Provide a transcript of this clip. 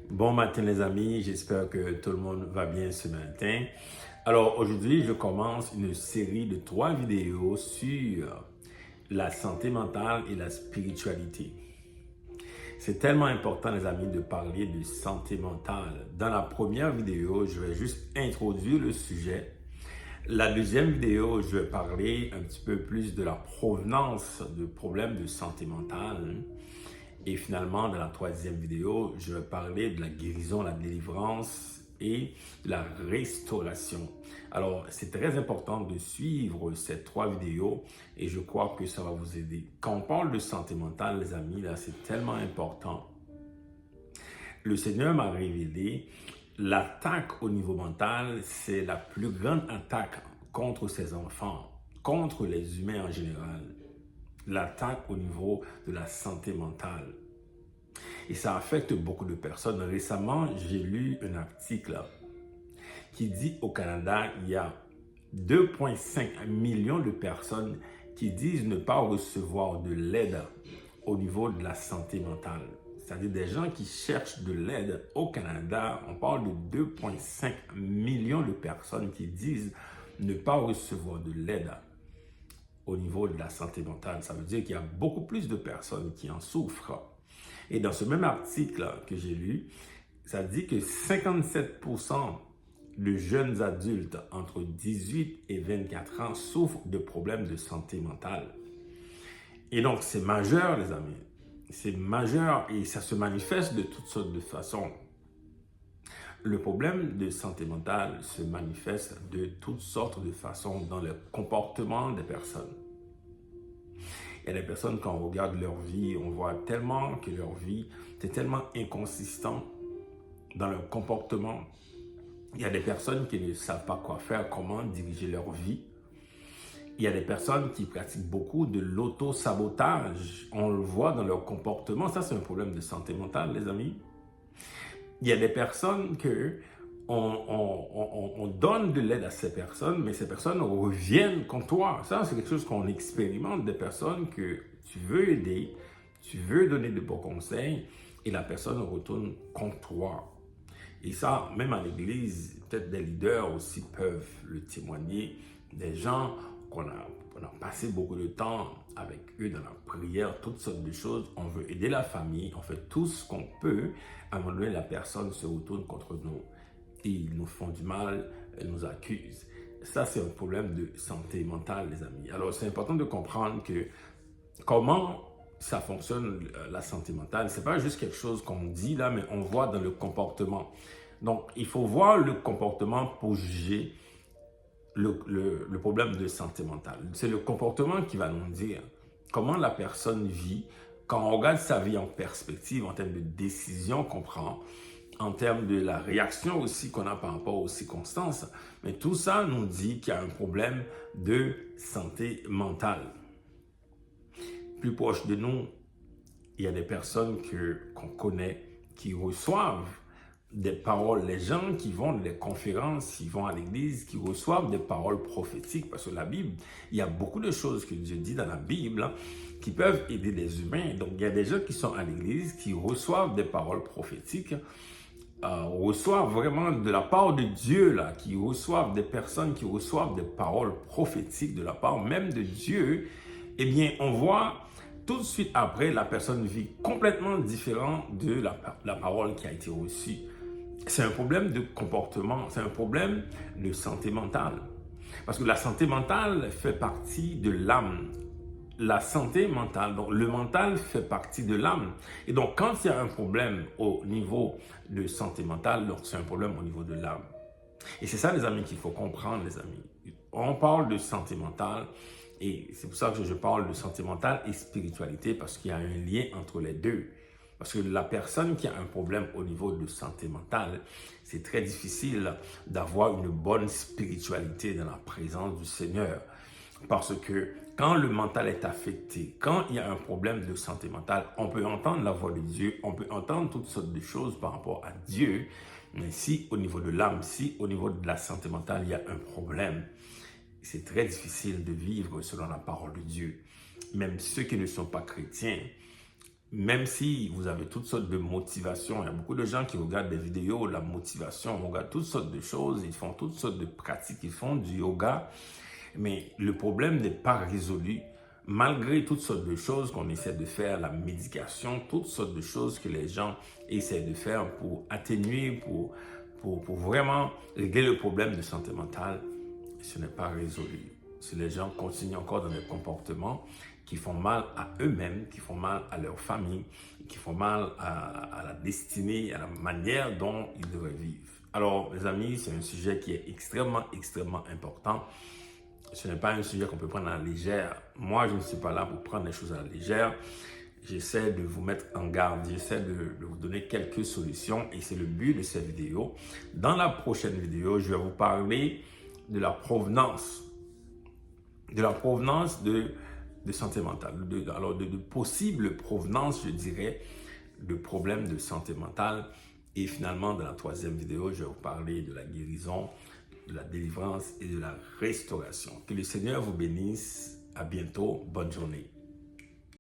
Bon matin les amis, j'espère que tout le monde va bien ce matin. Alors aujourd'hui, je commence une série de 3 vidéos sur la santé mentale et la spiritualité. C'est tellement important les amis de parler de santé mentale. Dans la première vidéo, je vais juste introduire le sujet. La deuxième vidéo, je vais parler un petit peu plus de la provenance de problèmes de santé mentale. Et finalement, dans la troisième vidéo, je vais parler de la guérison, la délivrance et de la restauration. Alors, c'est très important de suivre ces 3 vidéos et je crois que ça va vous aider. Quand on parle de santé mentale, les amis, là, c'est tellement important. Le Seigneur m'a révélé l'attaque au niveau mental, c'est la plus grande attaque contre ses enfants, contre les humains en général. L'attaque au niveau de la santé mentale. Et ça affecte beaucoup de personnes. Récemment, j'ai lu un article qui dit au Canada, il y a 2,5 millions de personnes qui disent ne pas recevoir de l'aide au niveau de la santé mentale. C'est-à-dire des gens qui cherchent de l'aide au Canada. On parle de 2,5 millions de personnes qui disent ne pas recevoir de l'aide au niveau de la santé mentale. Ça veut dire qu'il y a beaucoup plus de personnes qui en souffrent. Et dans ce même article que j'ai lu, ça dit que 57% de jeunes adultes entre 18 et 24 ans souffrent de problèmes de santé mentale. Et donc, c'est majeur, les amis. C'est majeur et ça se manifeste de toutes sortes de façons. Le problème de santé mentale se manifeste de toutes sortes de façons dans le comportement des personnes. Il y a des personnes, quand on regarde leur vie, on voit tellement que leur vie est tellement inconsistant dans leur comportement. Il y a des personnes qui ne savent pas quoi faire, comment diriger leur vie. Il y a des personnes qui pratiquent beaucoup de l'auto-sabotage. On le voit dans leur comportement. Ça, c'est un problème de santé mentale, les amis. Il y a des personnes que on donne de l'aide à ces personnes, mais ces personnes reviennent contre toi. Ça, c'est quelque chose qu'on expérimente, des personnes que tu veux aider, tu veux donner de bons conseils, et la personne retourne contre toi. Et ça, même à l'église, peut-être des leaders aussi peuvent le témoigner, des gens qu'on a passé beaucoup de temps avec eux dans la prière, toutes sortes de choses. On veut aider la famille, on fait tout ce qu'on peut. À un moment donné, la personne se retourne contre nous. Et ils nous font du mal, ils nous accusent. Ça, c'est un problème de santé mentale, les amis. Alors, c'est important de comprendre que comment ça fonctionne, la santé mentale. C'est pas juste quelque chose qu'on dit là, mais on voit dans le comportement. Donc, il faut voir le comportement pour juger le problème de santé mentale. C'est le comportement qui va nous dire comment la personne vit, quand on regarde sa vie en perspective, en termes de décisions qu'on prend, en termes de la réaction aussi qu'on a par rapport aux circonstances. Mais tout ça nous dit qu'il y a un problème de santé mentale. Plus proche de nous, il y a des personnes qu'on connaît qui reçoivent des paroles, les gens qui vont dans les conférences, qui vont à l'église, qui reçoivent des paroles prophétiques, parce que la Bible, il y a beaucoup de choses que Dieu dit dans la Bible qui peuvent aider les humains. Donc, il y a des gens qui sont à l'église, qui reçoivent des paroles prophétiques, reçoivent vraiment de la part de Dieu, là, qui reçoivent des personnes qui reçoivent des paroles prophétiques de la part même de Dieu. Eh bien, on voit tout de suite après, la personne vit complètement différent de la parole qui a été reçue. C'est un problème de comportement, c'est un problème de santé mentale. Parce que la santé mentale fait partie de l'âme. La santé mentale, donc le mental fait partie de l'âme. Et donc, quand il y a un problème au niveau de santé mentale, donc c'est un problème au niveau de l'âme. Et c'est ça, les amis, qu'il faut comprendre, les amis. On parle de santé mentale, et c'est pour ça que je parle de santé mentale et spiritualité, parce qu'il y a un lien entre les deux. Parce que la personne qui a un problème au niveau de santé mentale, c'est très difficile d'avoir une bonne spiritualité dans la présence du Seigneur. Parce que quand le mental est affecté, quand il y a un problème de santé mentale, on peut entendre la voix de Dieu, on peut entendre toutes sortes de choses par rapport à Dieu, mais si au niveau de l'âme, si au niveau de la santé mentale, il y a un problème, c'est très difficile de vivre selon la parole de Dieu. Même ceux qui ne sont pas chrétiens, même si vous avez toutes sortes de motivations, il y a beaucoup de gens qui regardent des vidéos, la motivation, on regarde toutes sortes de choses, ils font toutes sortes de pratiques, ils font du yoga, mais le problème n'est pas résolu. Malgré toutes sortes de choses qu'on essaie de faire, la médication, toutes sortes de choses que les gens essaient de faire pour atténuer, pour vraiment régler le problème de santé mentale, ce n'est pas résolu. Si les gens continuent encore dans des comportements qui font mal à eux-mêmes, qui font mal à leur famille, qui font mal à la destinée, à la manière dont ils devraient vivre. Alors, mes amis, c'est un sujet qui est extrêmement, extrêmement important. Ce n'est pas un sujet qu'on peut prendre à la légère. Moi, je ne suis pas là pour prendre les choses à la légère. J'essaie de vous mettre en garde, j'essaie de vous donner quelques solutions et c'est le but de cette vidéo. Dans la prochaine vidéo, je vais vous parler de la provenance de santé mentale, de possibles provenances, je dirais, de problèmes de santé mentale. Et finalement, dans la troisième vidéo, je vais vous parler de la guérison, de la délivrance et de la restauration. Que le Seigneur vous bénisse. À bientôt. Bonne journée.